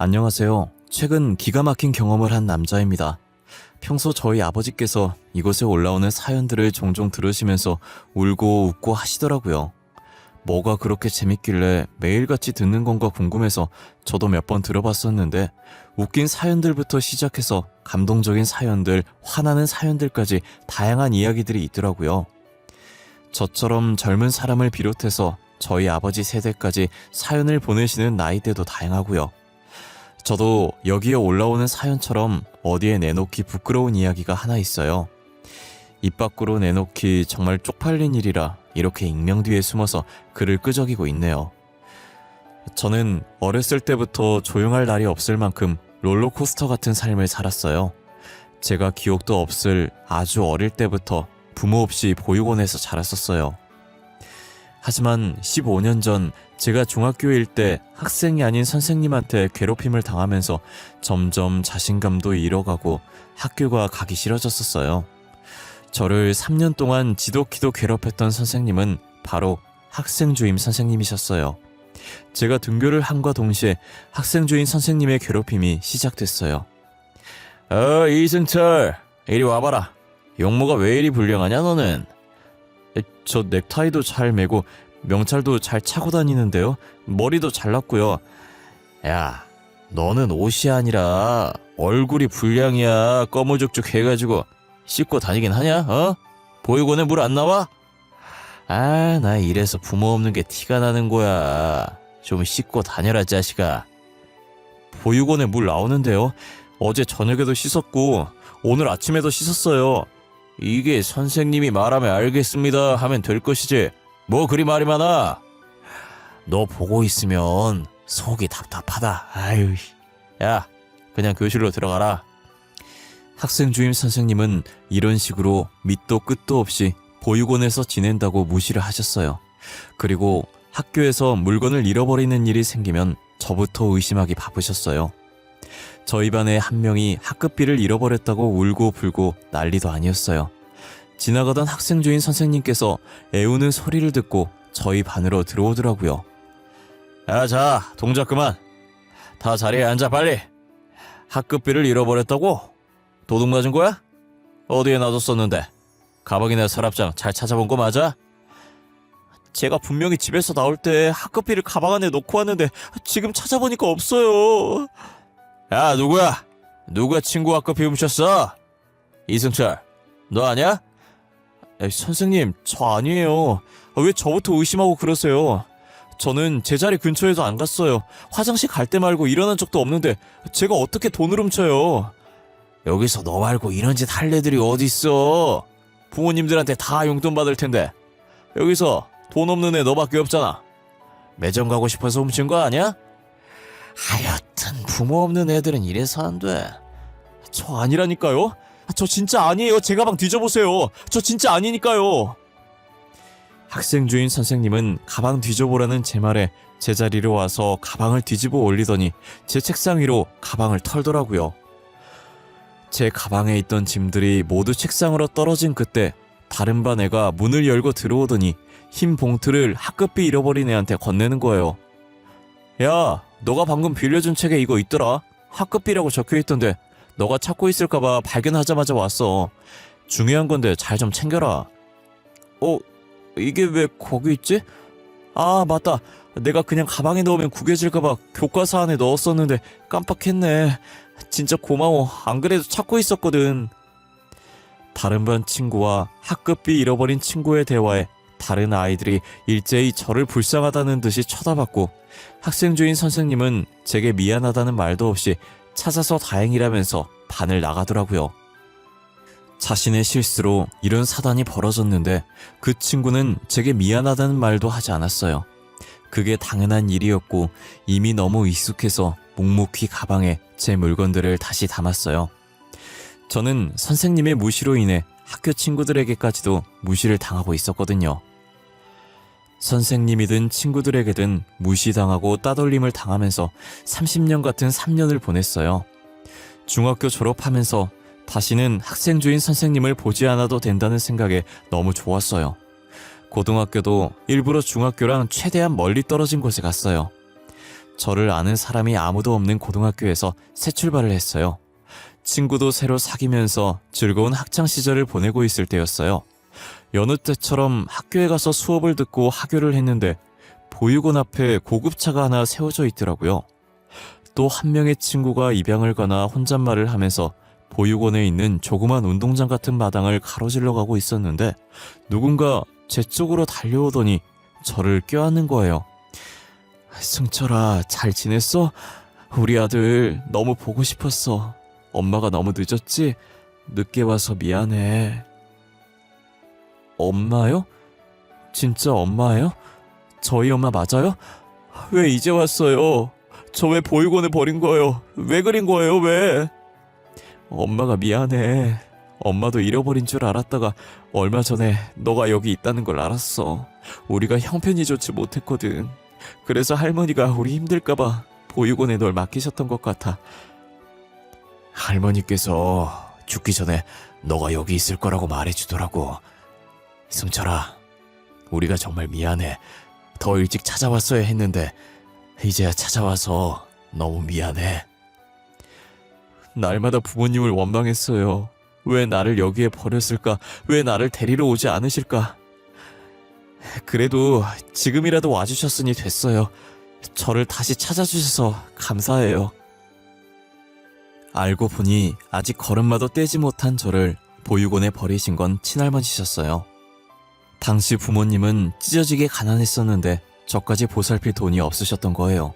안녕하세요. 최근 기가 막힌 경험을 한 남자입니다. 평소 저희 아버지께서 이곳에 올라오는 사연들을 종종 들으시면서 울고 웃고 하시더라고요. 뭐가 그렇게 재밌길래 매일같이 듣는 건가 궁금해서 저도 몇 번 들어봤었는데 웃긴 사연들부터 시작해서 감동적인 사연들, 화나는 사연들까지 다양한 이야기들이 있더라고요. 저처럼 젊은 사람을 비롯해서 저희 아버지 세대까지 사연을 보내시는 나이대도 다양하고요. 저도 여기에 올라오는 사연처럼 어디에 내놓기 부끄러운 이야기가 하나 있어요. 입 밖으로 내놓기 정말 쪽팔린 일이라 이렇게 익명 뒤에 숨어서 글을 끄적이고 있네요. 저는 어렸을 때부터 조용할 날이 없을 만큼 롤러코스터 같은 삶을 살았어요. 제가 기억도 없을 아주 어릴 때부터 부모 없이 보육원에서 자랐었어요. 하지만 15년 전 제가 중학교일 때 학생이 아닌 선생님한테 괴롭힘을 당하면서 점점 자신감도 잃어가고 학교가 가기 싫어졌었어요. 저를 3년 동안 지독히도 괴롭혔던 선생님은 바로 학생주임 선생님이셨어요. 제가 등교를 함과 동시에 학생주임 선생님의 괴롭힘이 시작됐어요. 이승철, 이리 와봐라. 용모가 왜 이리 불량하냐 너는? 저 넥타이도 잘 매고 명찰도 잘 차고 다니는데요. 머리도 잘났고요. 야, 너는 옷이 아니라 얼굴이 불량이야. 꺼무죽죽 해가지고 씻고 다니긴 하냐? 보육원에 물 안 나와? 나 이래서 부모 없는 게 티가 나는 거야. 좀 씻고 다녀라 자식아. 보육원에 물 나오는데요. 어제 저녁에도 씻었고 오늘 아침에도 씻었어요. 이게 선생님이 말하면 알겠습니다 하면 될 것이지 뭐 그리 말이 많아. 너 보고 있으면 속이 답답하다. 아유, 야, 그냥 교실로 들어가라. 학생 주임 선생님은 이런 식으로 밑도 끝도 없이 보육원에서 지낸다고 무시를 하셨어요. 그리고 학교에서 물건을 잃어버리는 일이 생기면 저부터 의심하기 바쁘셨어요. 저희 반에 한 명이 학급비를 잃어버렸다고 울고 불고 난리도 아니었어요. 지나가던 학생 주임 선생님께서 애우는 소리를 듣고 저희 반으로 들어오더라고요. 자, 동작 그만. 다 자리에 앉아 빨리. 학급비를 잃어버렸다고? 도둑 맞은 거야? 어디에 놔뒀었는데? 가방이나 서랍장 잘 찾아본 거 맞아? 제가 분명히 집에서 나올 때 학급비를 가방 안에 넣고 왔는데 지금 찾아보니까 없어요. 야, 누구야? 누가 친구 학급비 훔쳤어? 이승철, 너 아냐? 선생님, 저 아니에요. 왜 저부터 의심하고 그러세요? 저는 제 자리 근처에도 안 갔어요. 화장실 갈 때 말고 일어난 적도 없는데 제가 어떻게 돈을 훔쳐요? 여기서 너 말고 이런 짓 할 애들이 어딨어? 부모님들한테 다 용돈 받을 텐데 여기서 돈 없는 애 너밖에 없잖아. 매점 가고 싶어서 훔친 거 아니야? 하여튼 부모 없는 애들은 이래서 안 돼. 저 아니라니까요? 저 진짜 아니에요. 제 가방 뒤져보세요. 저 진짜 아니니까요. 학생 주임 선생님은 가방 뒤져보라는 제 말에 제자리로 와서 가방을 뒤집어 올리더니 제 책상 위로 가방을 털더라고요. 제 가방에 있던 짐들이 모두 책상으로 떨어진 그때 다른 반 애가 문을 열고 들어오더니 흰 봉투를 학급비 잃어버린 애한테 건네는 거예요. 야, 너가 방금 빌려준 책에 이거 있더라. 학급비라고 적혀있던데 너가 찾고 있을까봐 발견하자마자 왔어. 중요한 건데 잘 좀 챙겨라. 이게 왜 거기 있지? 아, 맞다. 내가 그냥 가방에 넣으면 구겨질까봐 교과서 안에 넣었었는데 깜빡했네. 진짜 고마워. 안 그래도 찾고 있었거든. 다른 반 친구와 학급비 잃어버린 친구의 대화에 다른 아이들이 일제히 저를 불쌍하다는 듯이 쳐다봤고 학생 주임 선생님은 제게 미안하다는 말도 없이 찾아서 다행이라면서 반을 나가더라고요. 자신의 실수로 이런 사단이 벌어졌는데 그 친구는 제게 미안하다는 말도 하지 않았어요. 그게 당연한 일이었고 이미 너무 익숙해서 묵묵히 가방에 제 물건들을 다시 담았어요. 저는 선생님의 무시로 인해 학교 친구들에게까지도 무시를 당하고 있었거든요. 선생님이든 친구들에게든 무시당하고 따돌림을 당하면서 30년 같은 3년을 보냈어요. 중학교 졸업하면서 다시는 학생 주임 선생님을 보지 않아도 된다는 생각에 너무 좋았어요. 고등학교도 일부러 중학교랑 최대한 멀리 떨어진 곳에 갔어요. 저를 아는 사람이 아무도 없는 고등학교에서 새 출발을 했어요. 친구도 새로 사귀면서 즐거운 학창 시절을 보내고 있을 때였어요. 여느 때처럼 학교에 가서 수업을 듣고 하교를 했는데 보육원 앞에 고급차가 하나 세워져 있더라고요. 또 한 명의 친구가 입양을 가나 혼잣말을 하면서 보육원에 있는 조그만 운동장 같은 마당을 가로질러 가고 있었는데 누군가 제 쪽으로 달려오더니 저를 껴안는 거예요. 승철아, 잘 지냈어? 우리 아들 너무 보고 싶었어. 엄마가 너무 늦었지? 늦게 와서 미안해. 엄마요? 진짜 엄마예요? 저희 엄마 맞아요? 왜 이제 왔어요? 저 왜 보육원에 버린 거예요? 왜 그린 거예요, 왜? 엄마가 미안해. 엄마도 잃어버린 줄 알았다가 얼마 전에 너가 여기 있다는 걸 알았어. 우리가 형편이 좋지 못했거든. 그래서 할머니가 우리 힘들까봐 보육원에 널 맡기셨던 것 같아. 할머니께서 죽기 전에 너가 여기 있을 거라고 말해주더라고. 승철아, 우리가 정말 미안해. 더 일찍 찾아왔어야 했는데 이제야 찾아와서 너무 미안해. 날마다 부모님을 원망했어요. 왜 나를 여기에 버렸을까? 왜 나를 데리러 오지 않으실까? 그래도 지금이라도 와주셨으니 됐어요. 저를 다시 찾아주셔서 감사해요. 알고 보니 아직 걸음마도 떼지 못한 저를 보육원에 버리신 건 친할머니셨어요. 당시 부모님은 찢어지게 가난했었는데 저까지 보살필 돈이 없으셨던 거예요.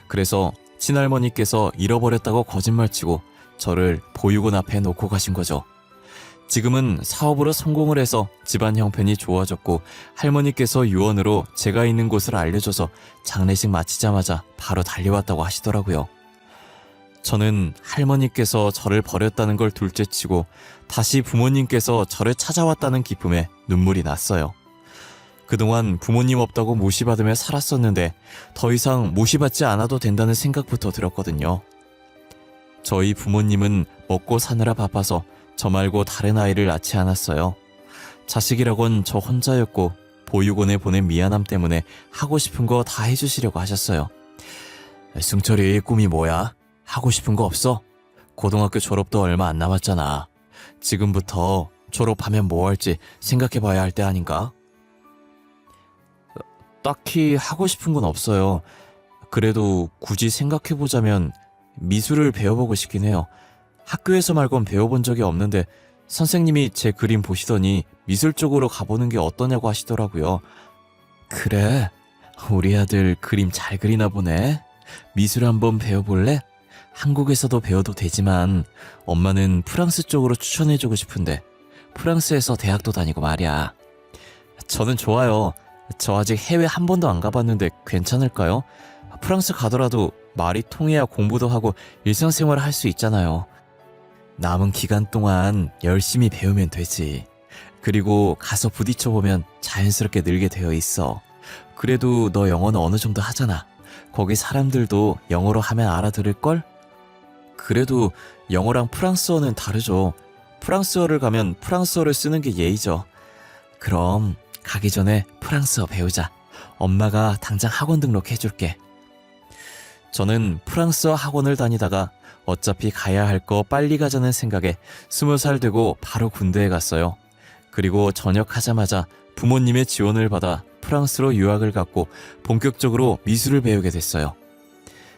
그래서 친할머니께서 잃어버렸다고 거짓말치고 저를 보육원 앞에 놓고 가신 거죠. 지금은 사업으로 성공을 해서 집안 형편이 좋아졌고 할머니께서 유언으로 제가 있는 곳을 알려줘서 장례식 마치자마자 바로 달려왔다고 하시더라고요. 저는 할머니께서 저를 버렸다는 걸 둘째치고 다시 부모님께서 저를 찾아왔다는 기쁨에 눈물이 났어요. 그동안 부모님 없다고 무시받으며 살았었는데 더 이상 무시받지 않아도 된다는 생각부터 들었거든요. 저희 부모님은 먹고 사느라 바빠서 저 말고 다른 아이를 낳지 않았어요. 자식이라곤 저 혼자였고 보육원에 보낸 미안함 때문에 하고 싶은 거 다 해주시려고 하셨어요. 승철이 꿈이 뭐야? 하고 싶은 거 없어? 고등학교 졸업도 얼마 안 남았잖아. 지금부터 졸업하면 뭐 할지 생각해봐야 할 때 아닌가? 딱히 하고 싶은 건 없어요. 그래도 굳이 생각해보자면 미술을 배워보고 싶긴 해요. 학교에서 말곤 배워본 적이 없는데 선생님이 제 그림 보시더니 미술 쪽으로 가보는 게 어떠냐고 하시더라고요. 그래? 우리 아들 그림 잘 그리나 보네. 미술 한번 배워볼래? 한국에서도 배워도 되지만 엄마는 프랑스 쪽으로 추천해주고 싶은데 프랑스에서 대학도 다니고 말이야. 저는 좋아요. 저 아직 해외 한 번도 안 가봤는데 괜찮을까요? 프랑스 가더라도 말이 통해야 공부도 하고 일상생활을 할 수 있잖아요. 남은 기간 동안 열심히 배우면 되지. 그리고 가서 부딪혀보면 자연스럽게 늘게 되어 있어. 그래도 너 영어는 어느 정도 하잖아. 거기 사람들도 영어로 하면 알아들을걸? 그래도 영어랑 프랑스어는 다르죠. 프랑스어를 가면 프랑스어를 쓰는 게 예의죠. 그럼 가기 전에 프랑스어 배우자. 엄마가 당장 학원 등록해줄게. 저는 프랑스어 학원을 다니다가 어차피 가야 할 거 빨리 가자는 생각에 20살 되고 바로 군대에 갔어요. 그리고 전역하자마자 부모님의 지원을 받아 프랑스로 유학을 갔고 본격적으로 미술을 배우게 됐어요.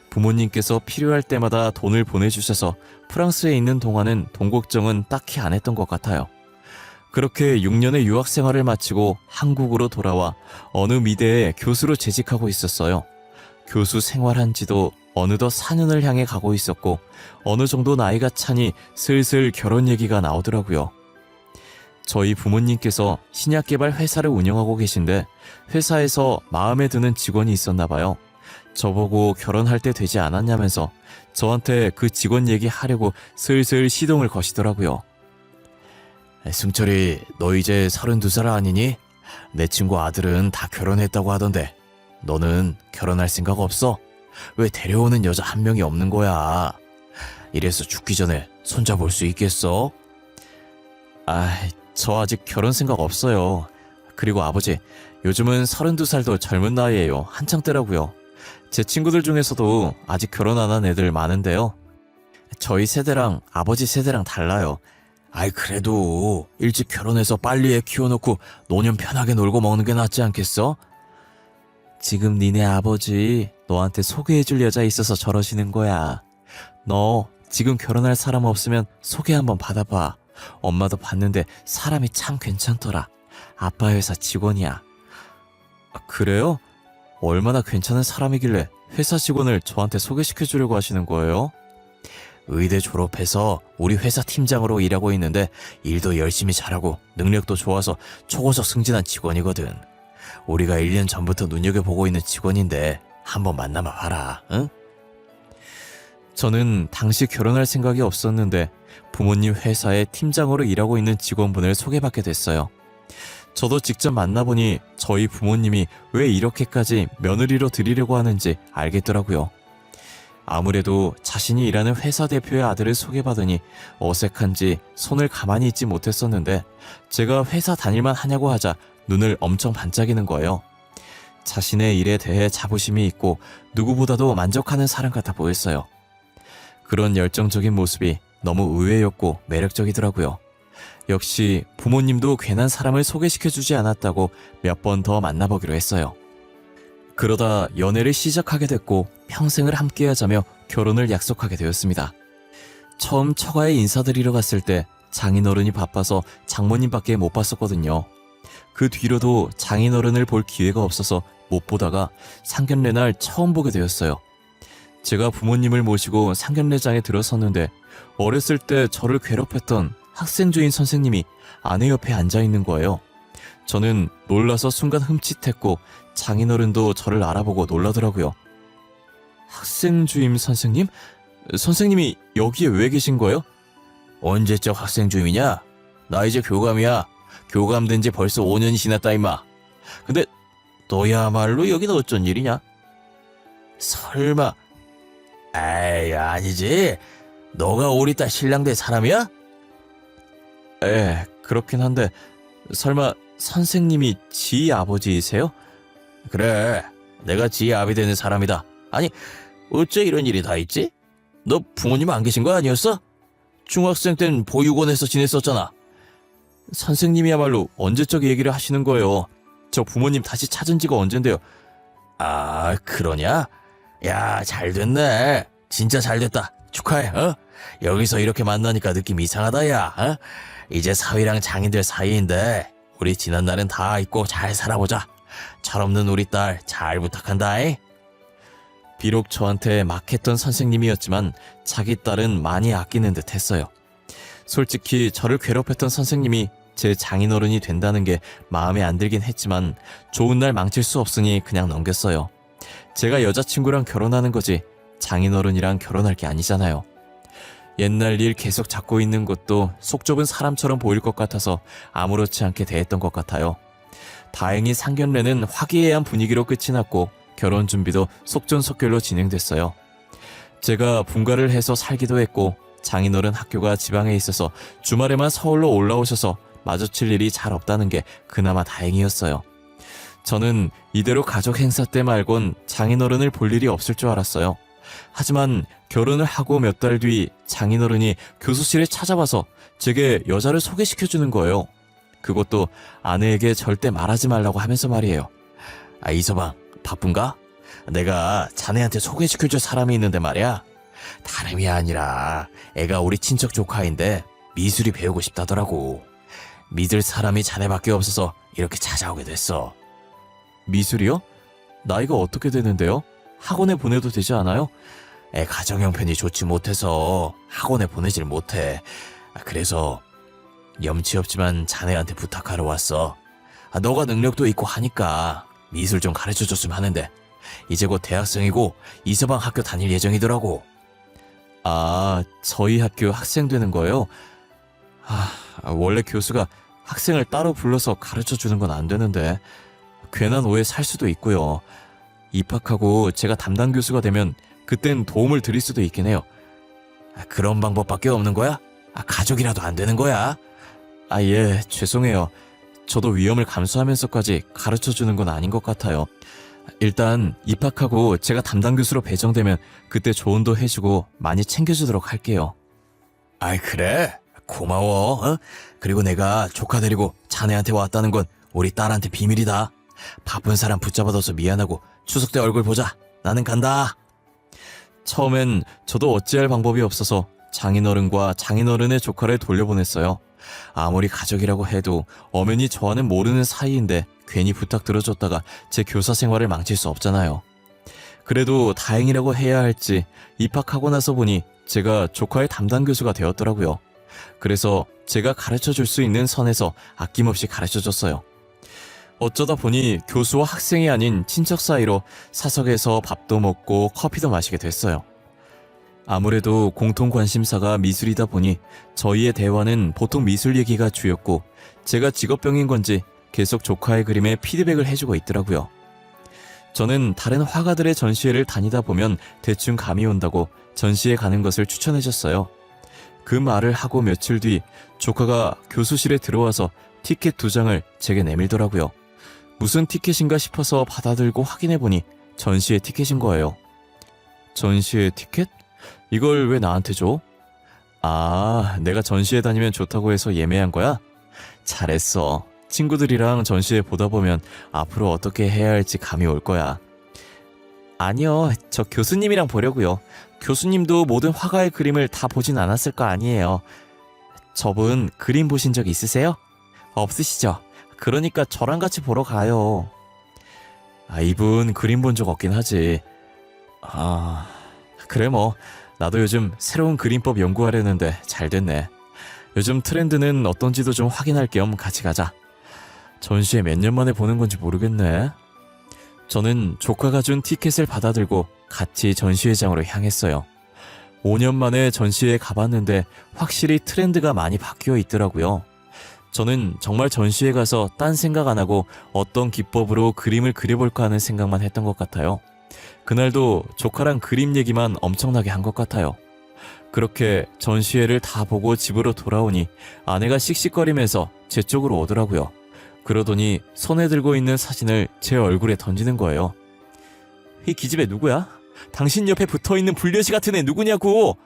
부모님께서 필요할 때마다 돈을 보내주셔서 프랑스에 있는 동안은 돈 걱정은 딱히 안 했던 것 같아요. 그렇게 6년의 유학 생활을 마치고 한국으로 돌아와 어느 미대에 교수로 재직하고 있었어요. 교수 생활한 지도 어느덧 4년을 향해 가고 있었고 어느 정도 나이가 차니 슬슬 결혼 얘기가 나오더라고요. 저희 부모님께서 신약 개발 회사를 운영하고 계신데 회사에서 마음에 드는 직원이 있었나 봐요. 저보고 결혼할 때 되지 않았냐면서 저한테 그 직원 얘기하려고 슬슬 시동을 거시더라고요. 승철이, 너 이제 32살 아니니? 내 친구 아들은 다 결혼했다고 하던데 너는 결혼할 생각 없어? 왜 데려오는 여자 한 명이 없는 거야? 이래서 죽기 전에 손잡을 수 있겠어? 저 아직 결혼 생각 없어요. 그리고 아버지, 요즘은 32살도 젊은 나이에요. 한창 때라고요. 제 친구들 중에서도 아직 결혼 안 한 애들 많은데요. 저희 세대랑 아버지 세대랑 달라요. 아이, 그래도 일찍 결혼해서 빨리 애 키워놓고 노년 편하게 놀고 먹는 게 낫지 않겠어? 지금 니네 아버지 너한테 소개해줄 여자 있어서 저러시는 거야. 너 지금 결혼할 사람 없으면 소개 한번 받아봐. 엄마도 봤는데 사람이 참 괜찮더라. 아빠 회사 직원이야. 그래요? 얼마나 괜찮은 사람이길래 회사 직원을 저한테 소개시켜주려고 하시는 거예요? 의대 졸업해서 우리 회사 팀장으로 일하고 있는데 일도 열심히 잘하고 능력도 좋아서 초고속 승진한 직원이거든. 우리가 1년 전부터 눈여겨보고 있는 직원인데 한번 만나봐 봐라, 응? 저는 당시 결혼할 생각이 없었는데 부모님 회사에 팀장으로 일하고 있는 직원분을 소개받게 됐어요. 저도 직접 만나보니 저희 부모님이 왜 이렇게까지 며느리로 들이려고 하는지 알겠더라고요. 아무래도 자신이 일하는 회사 대표의 아들을 소개받으니 어색한지 손을 가만히 있지 못했었는데 제가 회사 다닐만 하냐고 하자 눈을 엄청 반짝이는 거예요. 자신의 일에 대해 자부심이 있고 누구보다도 만족하는 사람 같아 보였어요. 그런 열정적인 모습이 너무 의외였고 매력적이더라고요. 역시 부모님도 괜한 사람을 소개시켜주지 않았다고 몇 번 더 만나보기로 했어요. 그러다 연애를 시작하게 됐고 평생을 함께하자며 결혼을 약속하게 되었습니다. 처음 처가에 인사드리러 갔을 때 장인어른이 바빠서 장모님밖에 못 봤었거든요. 그 뒤로도 장인어른을 볼 기회가 없어서 못 보다가 상견례 날 처음 보게 되었어요. 제가 부모님을 모시고 상견례장에 들어섰는데 어렸을 때 저를 괴롭혔던 학생 주임 선생님이 아내 옆에 앉아있는 거예요. 저는 놀라서 순간 흠칫했고 장인어른도 저를 알아보고 놀라더라고요. 학생 주임 선생님? 선생님이 여기에 왜 계신 거예요? 언제적 학생 주임이냐? 나 이제 교감이야. 교감된 지 벌써 5년이 지났다 임마. 근데 너야말로 여긴 어쩐 일이냐? 설마. 에이, 아니지. 너가 우리 딸 신랑 될 사람이야? 그렇긴 한데 설마 선생님이 지 아버지이세요? 그래, 내가 지 아비 되는 사람이다. 아니, 어째 이런 일이 다 있지? 너 부모님 안 계신 거 아니었어? 중학생 땐 보육원에서 지냈었잖아. 선생님이야말로 언제적 얘기를 하시는 거예요. 저 부모님 다시 찾은 지가 언젠데요. 아, 그러냐? 야, 잘 됐네. 진짜 잘 됐다. 축하해. 여기서 이렇게 만나니까 느낌 이상하다, 야. 이제 사위랑 장인들 사이인데 우리 지난 날은 다 잊고 잘 살아보자. 철없는 우리 딸 잘 부탁한다. 비록 저한테 막했던 선생님이었지만 자기 딸은 많이 아끼는 듯 했어요. 솔직히 저를 괴롭혔던 선생님이 제 장인어른이 된다는 게 마음에 안 들긴 했지만 좋은 날 망칠 수 없으니 그냥 넘겼어요. 제가 여자친구랑 결혼하는 거지 장인어른이랑 결혼할 게 아니잖아요. 옛날 일 계속 잡고 있는 것도 속 좁은 사람처럼 보일 것 같아서 아무렇지 않게 대했던 것 같아요. 다행히 상견례는 화기애애한 분위기로 끝이 났고 결혼 준비도 속전속결로 진행됐어요. 제가 분가를 해서 살기도 했고 장인어른 학교가 지방에 있어서 주말에만 서울로 올라오셔서 마주칠 일이 잘 없다는 게 그나마 다행이었어요. 저는 이대로 가족 행사 때 말곤 장인어른을 볼 일이 없을 줄 알았어요. 하지만 결혼을 하고 몇 달 뒤 장인어른이 교수실에 찾아와서 제게 여자를 소개시켜주는 거예요. 그것도 아내에게 절대 말하지 말라고 하면서 말이에요. 아, 이서방, 바쁜가? 내가 자네한테 소개시켜줄 사람이 있는데 말이야. 다름이 아니라 애가 우리 친척 조카인데 미술이 배우고 싶다더라고. 믿을 사람이 자네밖에 없어서 이렇게 찾아오게 됐어. 미술이요? 나이가 어떻게 되는데요? 학원에 보내도 되지 않아요? 애 가정 형편이 좋지 못해서 학원에 보내질 못해. 그래서 염치 없지만 자네한테 부탁하러 왔어. 너가 능력도 있고 하니까 미술 좀 가르쳐줬으면 하는데 이제 곧 대학생이고 이서방 학교 다닐 예정이더라고. 아, 저희 학교 학생 되는 거예요? 원래 교수가 학생을 따로 불러서 가르쳐주는 건 안 되는데 괜한 오해 살 수도 있고요. 입학하고 제가 담당 교수가 되면 그땐 도움을 드릴 수도 있긴 해요. 그런 방법밖에 없는 거야? 가족이라도 안 되는 거야? 예, 죄송해요. 저도 위험을 감수하면서까지 가르쳐주는 건 아닌 것 같아요. 일단 입학하고 제가 담당 교수로 배정되면 그때 조언도 해주고 많이 챙겨주도록 할게요. 아이 그래? 고마워. 어? 그리고 내가 조카 데리고 자네한테 왔다는 건 우리 딸한테 비밀이다. 바쁜 사람 붙잡아둬서 미안하고 추석 때 얼굴 보자. 나는 간다. 처음엔 저도 어찌할 방법이 없어서 장인어른과 장인어른의 조카를 돌려보냈어요. 아무리 가족이라고 해도 엄연히 저와는 모르는 사이인데 괜히 부탁 들어줬다가 제 교사 생활을 망칠 수 없잖아요. 그래도 다행이라고 해야 할지 입학하고 나서 보니 제가 조카의 담당 교수가 되었더라고요. 그래서 제가 가르쳐줄 수 있는 선에서 아낌없이 가르쳐줬어요. 어쩌다 보니 교수와 학생이 아닌 친척 사이로 사석에서 밥도 먹고 커피도 마시게 됐어요. 아무래도 공통 관심사가 미술이다 보니 저희의 대화는 보통 미술 얘기가 주였고 제가 직업병인 건지 계속 조카의 그림에 피드백을 해주고 있더라고요. 저는 다른 화가들의 전시회를 다니다 보면 대충 감이 온다고 전시회 가는 것을 추천해줬어요. 그 말을 하고 며칠 뒤 조카가 교수실에 들어와서 티켓 2장을 제게 내밀더라고요. 무슨 티켓인가 싶어서 받아들고 확인해보니 전시회 티켓인 거예요. 전시회 티켓? 이걸 왜 나한테 줘? 아, 내가 전시회 다니면 좋다고 해서 예매한 거야? 잘했어. 친구들이랑 전시회 보다 보면 앞으로 어떻게 해야 할지 감이 올 거야. 아니요, 저 교수님이랑 보려고요. 교수님도 모든 화가의 그림을 다 보진 않았을 거 아니에요. 저분 그림 보신 적 있으세요? 없으시죠? 그러니까 저랑 같이 보러 가요. 아, 이분 그림 본 적 없긴 하지. 아, 그래 뭐 나도 요즘 새로운 그림법 연구하려는데 잘 됐네. 요즘 트렌드는 어떤지도 좀 확인할 겸 같이 가자. 전시회 몇 년 만에 보는 건지 모르겠네. 저는 조카가 준 티켓을 받아들고 같이 전시회장으로 향했어요. 5년 만에 전시회에 가봤는데 확실히 트렌드가 많이 바뀌어 있더라고요. 저는 정말 전시회 가서 딴 생각 안 하고 어떤 기법으로 그림을 그려볼까 하는 생각만 했던 것 같아요. 그날도 조카랑 그림 얘기만 엄청나게 한 것 같아요. 그렇게 전시회를 다 보고 집으로 돌아오니 아내가 씩씩거리면서 제 쪽으로 오더라고요. 그러더니 손에 들고 있는 사진을 제 얼굴에 던지는 거예요. 이 기집애 누구야? 당신 옆에 붙어있는 불려시 같은 애 누구냐고!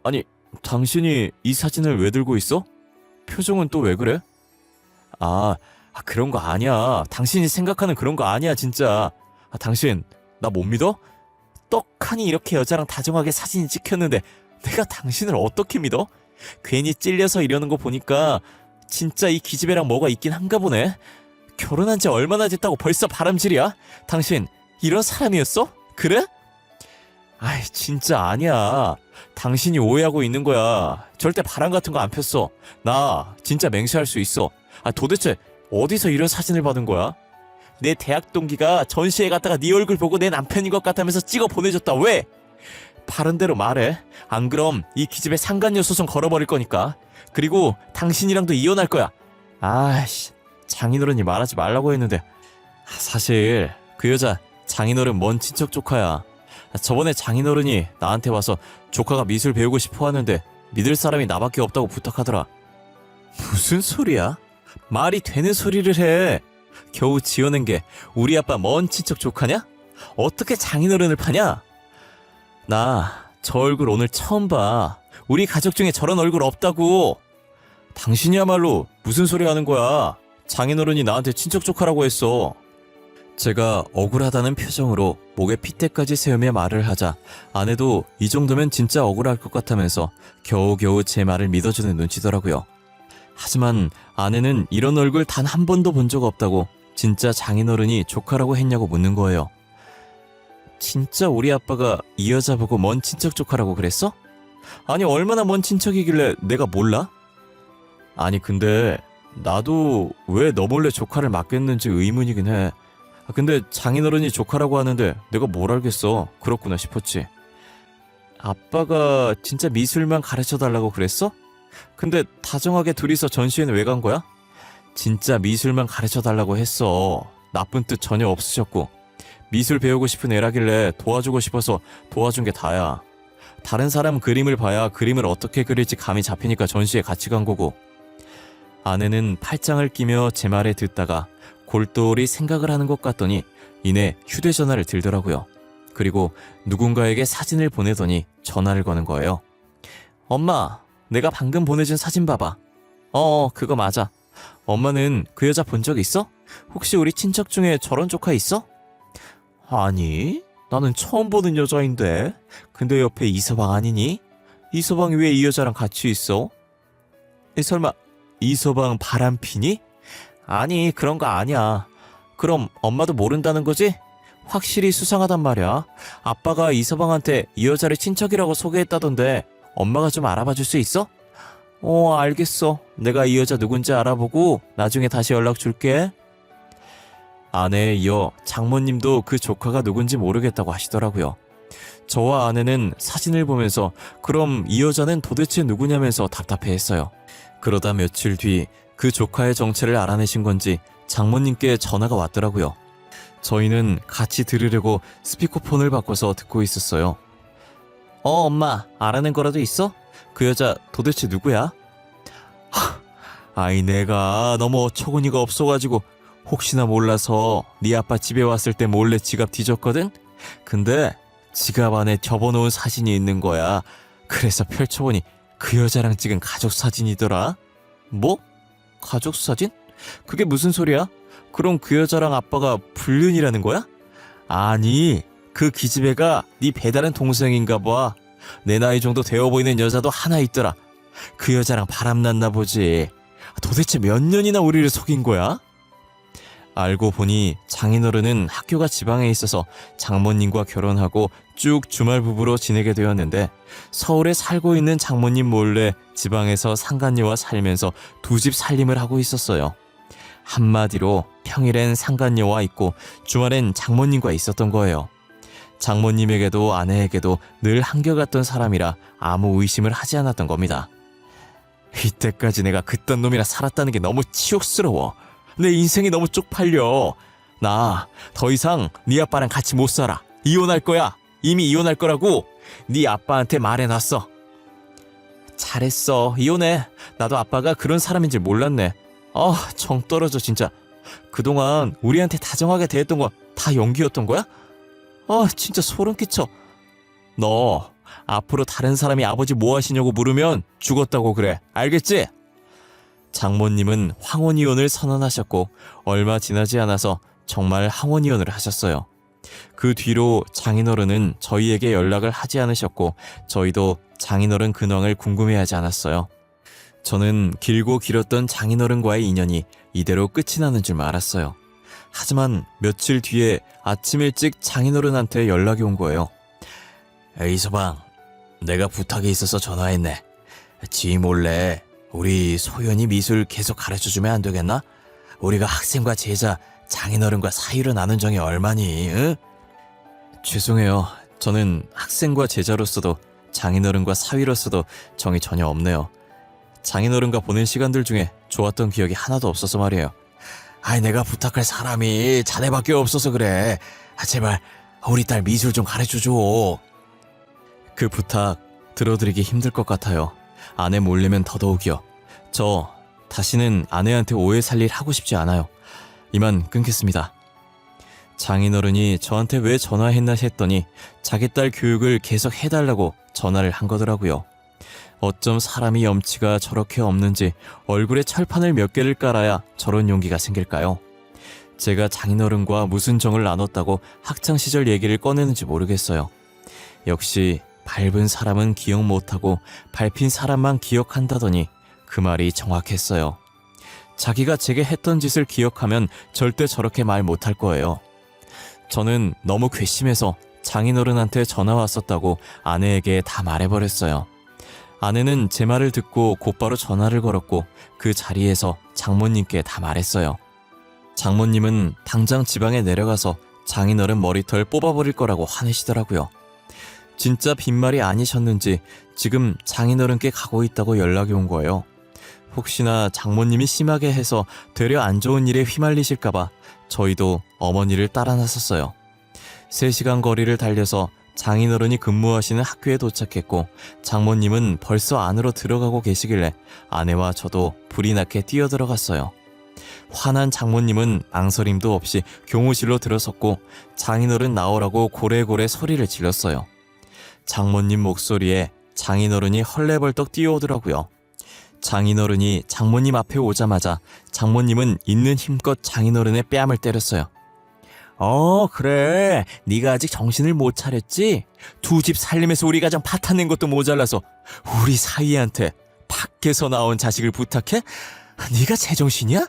아니, 당신이 이 사진을 왜 들고 있어? 표정은 또 왜 그래? 그런 거 아니야. 당신이 생각하는 그런 거 아니야, 진짜. 당신, 나 못 믿어? 떡하니 이렇게 여자랑 다정하게 사진이 찍혔는데 내가 당신을 어떻게 믿어? 괜히 찔려서 이러는 거 보니까 진짜 이 기집애랑 뭐가 있긴 한가 보네. 결혼한 지 얼마나 됐다고 벌써 바람질이야? 당신 이런 사람이었어? 그래? 아이 진짜 아니야. 당신이 오해하고 있는 거야. 절대 바람 같은 거 안 폈어. 나 진짜 맹세할 수 있어. 도대체 어디서 이런 사진을 받은 거야? 내 대학 동기가 전시회 갔다가 네 얼굴 보고 내 남편인 것 같다면서 찍어 보내줬다. 왜? 바른 대로 말해. 안 그럼 이 기집애 상간녀 소송 걸어버릴 거니까. 그리고 당신이랑도 이혼할 거야. 아이씨, 장인어른이 말하지 말라고 했는데. 사실 그 여자 장인어른 먼 친척 조카야. 저번에 장인어른이 나한테 와서 조카가 미술 배우고 싶어 하는데 믿을 사람이 나밖에 없다고 부탁하더라. 무슨 소리야? 말이 되는 소리를 해. 겨우 지어낸 게 우리 아빠 먼 친척 조카냐? 어떻게 장인어른을 파냐? 나 저 얼굴 오늘 처음 봐. 우리 가족 중에 저런 얼굴 없다고. 당신이야말로 무슨 소리 하는 거야. 장인어른이 나한테 친척 조카라고 했어. 제가 억울하다는 표정으로 목에 핏대까지 세우며 말을 하자 아내도 이 정도면 진짜 억울할 것 같다면서 겨우겨우 제 말을 믿어주는 눈치더라고요. 하지만 아내는 이런 얼굴 단 한 번도 본 적 없다고 진짜 장인어른이 조카라고 했냐고 묻는 거예요. 진짜 우리 아빠가 이 여자 보고 먼 친척 조카라고 그랬어? 아니 얼마나 먼 친척이길래 내가 몰라? 아니 근데 나도 왜 너 몰래 조카를 맡겼는지 의문이긴 해. 근데 장인어른이 조카라고 하는데 내가 뭘 알겠어. 그렇구나 싶었지. 아빠가 진짜 미술만 가르쳐달라고 그랬어? 근데 다정하게 둘이서 전시회는 왜 간 거야? 진짜 미술만 가르쳐달라고 했어. 나쁜 뜻 전혀 없으셨고 미술 배우고 싶은 애라길래 도와주고 싶어서 도와준 게 다야. 다른 사람 그림을 봐야 그림을 어떻게 그릴지 감이 잡히니까 전시회 같이 간 거고. 아내는 팔짱을 끼며 제 말에 듣다가 골똘히 생각을 하는 것 같더니 이내 휴대전화를 들더라고요. 그리고 누군가에게 사진을 보내더니 전화를 거는 거예요. 엄마, 내가 방금 보내준 사진 봐봐. 그거 맞아. 엄마는 그 여자 본 적 있어? 혹시 우리 친척 중에 저런 조카 있어? 아니, 나는 처음 보는 여자인데. 근데 옆에 이서방 아니니? 이서방이 왜 이 여자랑 같이 있어? 설마 이서방 바람피니? 아니, 그런 거 아니야. 그럼 엄마도 모른다는 거지? 확실히 수상하단 말이야. 아빠가 이서방한테 이 여자를 친척이라고 소개했다던데 엄마가 좀 알아봐 줄 수 있어? 알겠어. 내가 이 여자 누군지 알아보고 나중에 다시 연락 줄게. 아내에 이어 장모님도 그 조카가 누군지 모르겠다고 하시더라고요. 저와 아내는 사진을 보면서 그럼 이 여자는 도대체 누구냐면서 답답해했어요. 그러다 며칠 뒤 그 조카의 정체를 알아내신 건지 장모님께 전화가 왔더라고요. 저희는 같이 들으려고 스피커폰을 바꿔서 듣고 있었어요. 엄마, 알아낸 거라도 있어? 그 여자 도대체 누구야? 아이, 내가 너무 어처구니가 없어가지고 혹시나 몰라서 네 아빠 집에 왔을 때 몰래 지갑 뒤졌거든? 근데 지갑 안에 접어놓은 사진이 있는 거야. 그래서 펼쳐보니 그 여자랑 찍은 가족 사진이더라. 뭐? 가족 사진? 그게 무슨 소리야? 그럼 그 여자랑 아빠가 불륜이라는 거야? 아니, 그 기집애가 네 배다른 동생인가 봐. 내 나이 정도 되어 보이는 여자도 하나 있더라. 그 여자랑 바람났나 보지. 도대체 몇 년이나 우리를 속인 거야? 알고 보니 장인어른은 학교가 지방에 있어서 장모님과 결혼하고 쭉 주말 부부로 지내게 되었는데 서울에 살고 있는 장모님 몰래 지방에서 상간녀와 살면서 두 집 살림을 하고 있었어요. 한마디로 평일엔 상간녀와 있고 주말엔 장모님과 있었던 거예요. 장모님에게도 아내에게도 늘 한결같던 사람이라 아무 의심을 하지 않았던 겁니다. 이때까지 내가 그딴 놈이랑 살았다는 게 너무 치욕스러워. 내 인생이 너무 쪽팔려. 나 더 이상 네 아빠랑 같이 못 살아. 이혼할 거야. 이미 이혼할 거라고 네 아빠한테 말해놨어. 잘했어. 이혼해. 나도 아빠가 그런 사람인 줄 몰랐네. 정 떨어져 진짜. 그동안 우리한테 다정하게 대했던 거 다 연기였던 거야? 진짜 소름 끼쳐. 너 앞으로 다른 사람이 아버지 뭐 하시냐고 물으면 죽었다고 그래. 알겠지? 장모님은 황혼이혼을 선언하셨고 얼마 지나지 않아서 정말 황혼이혼을 하셨어요. 그 뒤로 장인어른은 저희에게 연락을 하지 않으셨고 저희도 장인어른 근황을 궁금해하지 않았어요. 저는 길고 길었던 장인어른과의 인연이 이대로 끝이 나는 줄 알았어요. 하지만 며칠 뒤에 아침 일찍 장인어른한테 연락이 온 거예요. 이서방, 내가 부탁이 있어서 전화했네. 지 몰래 우리 소연이 미술 계속 가르쳐주면 안 되겠나? 우리가 학생과 제자, 장인어른과 사이로 나눈 정이 얼마니? 응? 죄송해요. 저는 학생과 제자로서도 장인어른과 사위로서도 정이 전혀 없네요. 장인어른과 보낸 시간들 중에 좋았던 기억이 하나도 없어서 말이에요. 내가 부탁할 사람이 자네밖에 없어서 그래. 제발 우리 딸 미술 좀 가르쳐줘. 그 부탁 들어드리기 힘들 것 같아요. 아내 몰래면 더더욱이요. 저 다시는 아내한테 오해 살 일 하고 싶지 않아요. 이만 끊겠습니다. 장인어른이 저한테 왜 전화했나 했더니 자기 딸 교육을 계속 해달라고 전화를 한 거더라고요. 어쩜 사람이 염치가 저렇게 없는지 얼굴에 철판을 몇 개를 깔아야 저런 용기가 생길까요? 제가 장인어른과 무슨 정을 나눴다고 학창시절 얘기를 꺼내는지 모르겠어요. 역시 밟은 사람은 기억 못하고 밟힌 사람만 기억한다더니 그 말이 정확했어요. 자기가 제게 했던 짓을 기억하면 절대 저렇게 말 못할 거예요. 저는 너무 괘씸해서 장인어른한테 전화 왔었다고 아내에게 다 말해버렸어요. 아내는 제 말을 듣고 곧바로 전화를 걸었고 그 자리에서 장모님께 다 말했어요. 장모님은 당장 지방에 내려가서 장인어른 머리털 뽑아버릴 거라고 화내시더라고요. 진짜 빈말이 아니셨는지 지금 장인어른께 가고 있다고 연락이 온 거예요. 혹시나 장모님이 심하게 해서 되려 안 좋은 일에 휘말리실까봐 저희도 어머니를 따라 나섰어요. 3시간 거리를 달려서 장인어른이 근무하시는 학교에 도착했고 장모님은 벌써 안으로 들어가고 계시길래 아내와 저도 불이 나게 뛰어들어갔어요. 화난 장모님은 망설임도 없이 교무실로 들어섰고 장인어른 나오라고 고래고래 소리를 질렀어요. 장모님 목소리에 장인어른이 헐레벌떡 뛰어오더라고요. 장인어른이 장모님 앞에 오자마자 장모님은 있는 힘껏 장인어른의 뺨을 때렸어요. 그래. 네가 아직 정신을 못 차렸지? 두 집 살림에서 우리 가정 파탄낸 것도 모자라서 우리 사위한테 밖에서 나온 자식을 부탁해? 네가 제정신이야?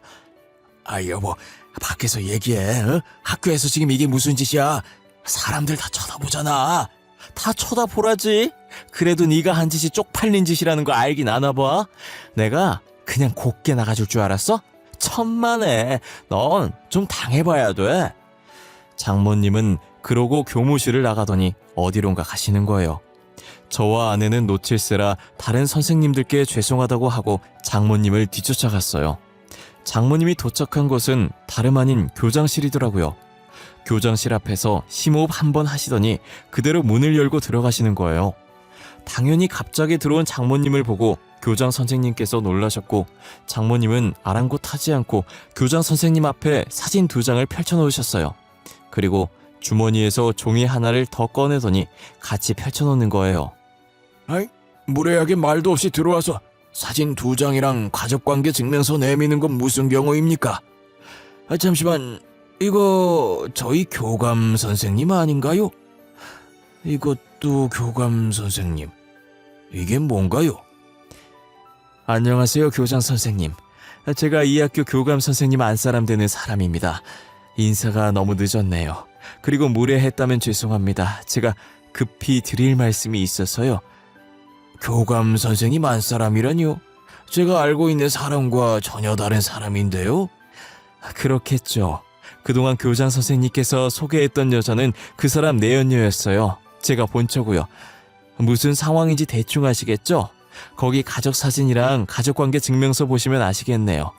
여보, 밖에서 얘기해. 학교에서 지금 이게 무슨 짓이야? 사람들 다 쳐다보잖아. 다 쳐다보라지. 그래도 네가 한 짓이 쪽팔린 짓이라는 거 알긴 아나 봐. 내가 그냥 곱게 나가줄 줄 알았어? 천만에. 넌 좀 당해봐야 돼. 장모님은 그러고 교무실을 나가더니 어디론가 가시는 거예요. 저와 아내는 놓칠세라 다른 선생님들께 죄송하다고 하고 장모님을 뒤쫓아갔어요. 장모님이 도착한 곳은 다름 아닌 교장실이더라고요. 교장실 앞에서 심호흡 한번 하시더니 그대로 문을 열고 들어가시는 거예요. 당연히 갑자기 들어온 장모님을 보고 교장 선생님께서 놀라셨고 장모님은 아랑곳하지 않고 교장 선생님 앞에 사진 2장을 펼쳐놓으셨어요. 그리고 주머니에서 종이 하나를 더 꺼내더니 같이 펼쳐놓는 거예요. 무례하게 말도 없이 들어와서 사진 2장이랑 가족관계 증명서 내미는 건 무슨 경우입니까? 잠시만, 이거 저희 교감 선생님 아닌가요? 이것도 교감 선생님. 이게 뭔가요? 안녕하세요, 교장 선생님. 제가 이 학교 교감 선생님 안사람 되는 사람입니다. 인사가 너무 늦었네요. 그리고 무례했다면 죄송합니다. 제가 급히 드릴 말씀이 있어서요. 교감 선생님 안사람이라뇨? 제가 알고 있는 사람과 전혀 다른 사람인데요? 그렇겠죠. 그동안 교장 선생님께서 소개했던 여자는 그 사람 내연녀였어요. 제가 본 척고요. 무슨 상황인지 대충 아시겠죠? 거기 가족사진이랑 가족관계 증명서 보시면 아시겠네요.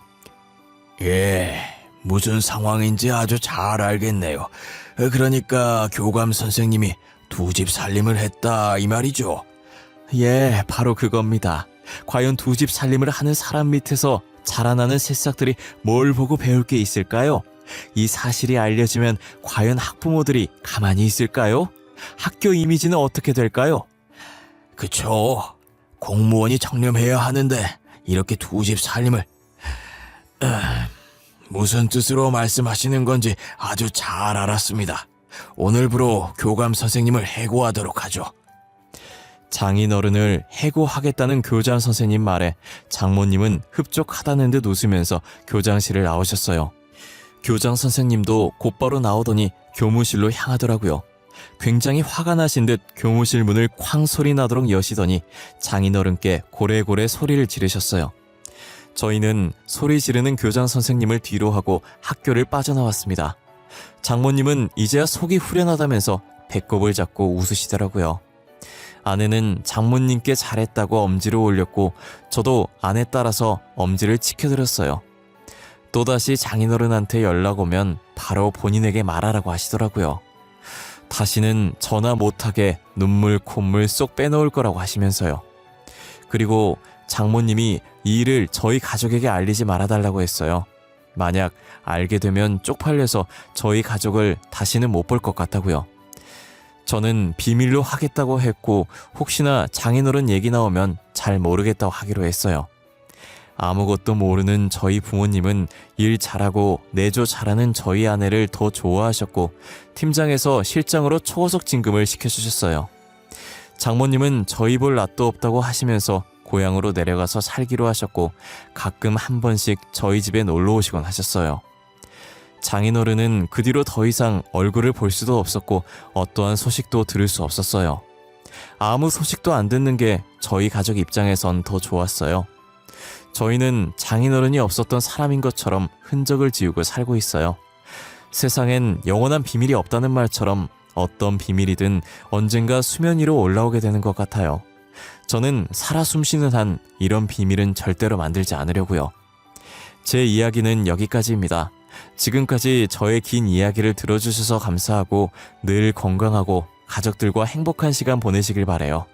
예, 무슨 상황인지 아주 잘 알겠네요. 그러니까 교감 선생님이 2집 살림을 했다 이 말이죠? 예, 바로 그겁니다. 과연 2집 살림을 하는 사람 밑에서 자라나는 새싹들이 뭘 보고 배울 게 있을까요? 이 사실이 알려지면 과연 학부모들이 가만히 있을까요? 학교 이미지는 어떻게 될까요? 그쵸. 공무원이 청렴해야 하는데 이렇게 2집 살림을... 무슨 뜻으로 말씀하시는 건지 아주 잘 알았습니다. 오늘부로 교감 선생님을 해고하도록 하죠. 장인어른을 해고하겠다는 교장 선생님 말에 장모님은 흡족하다는 듯 웃으면서 교장실을 나오셨어요. 교장 선생님도 곧바로 나오더니 교무실로 향하더라고요. 굉장히 화가 나신 듯 교무실 문을 쾅 소리 나도록 여시더니 장인어른께 고래고래 소리를 지르셨어요. 저희는 소리 지르는 교장 선생님을 뒤로 하고 학교를 빠져나왔습니다. 장모님은 이제야 속이 후련하다면서 배꼽을 잡고 웃으시더라고요. 아내는 장모님께 잘했다고 엄지를 올렸고 저도 아내 따라서 엄지를 치켜드렸어요. 또다시 장인어른한테 연락 오면 바로 본인에게 말하라고 하시더라고요. 다시는 전화 못하게 눈물 콧물 쏙 빼놓을 거라고 하시면서요. 그리고 장모님이 이 일을 저희 가족에게 알리지 말아달라고 했어요. 만약 알게 되면 쪽팔려서 저희 가족을 다시는 못 볼 것 같다고요. 저는 비밀로 하겠다고 했고 혹시나 장인어른 얘기 나오면 잘 모르겠다고 하기로 했어요. 아무것도 모르는 저희 부모님은 일 잘하고 내조 잘하는 저희 아내를 더 좋아하셨고 팀장에서 실장으로 초고속 진급을 시켜주셨어요. 장모님은 저희 볼 낯도 없다고 하시면서 고향으로 내려가서 살기로 하셨고 가끔 한 번씩 저희 집에 놀러 오시곤 하셨어요. 장인어른은 그 뒤로 더 이상 얼굴을 볼 수도 없었고 어떠한 소식도 들을 수 없었어요. 아무 소식도 안 듣는 게 저희 가족 입장에선 더 좋았어요. 저희는 장인어른이 없었던 사람인 것처럼 흔적을 지우고 살고 있어요. 세상엔 영원한 비밀이 없다는 말처럼 어떤 비밀이든 언젠가 수면 위로 올라오게 되는 것 같아요. 저는 살아 숨쉬는 한 이런 비밀은 절대로 만들지 않으려고요. 제 이야기는 여기까지입니다. 지금까지 저의 긴 이야기를 들어주셔서 감사하고 늘 건강하고 가족들과 행복한 시간 보내시길 바라요.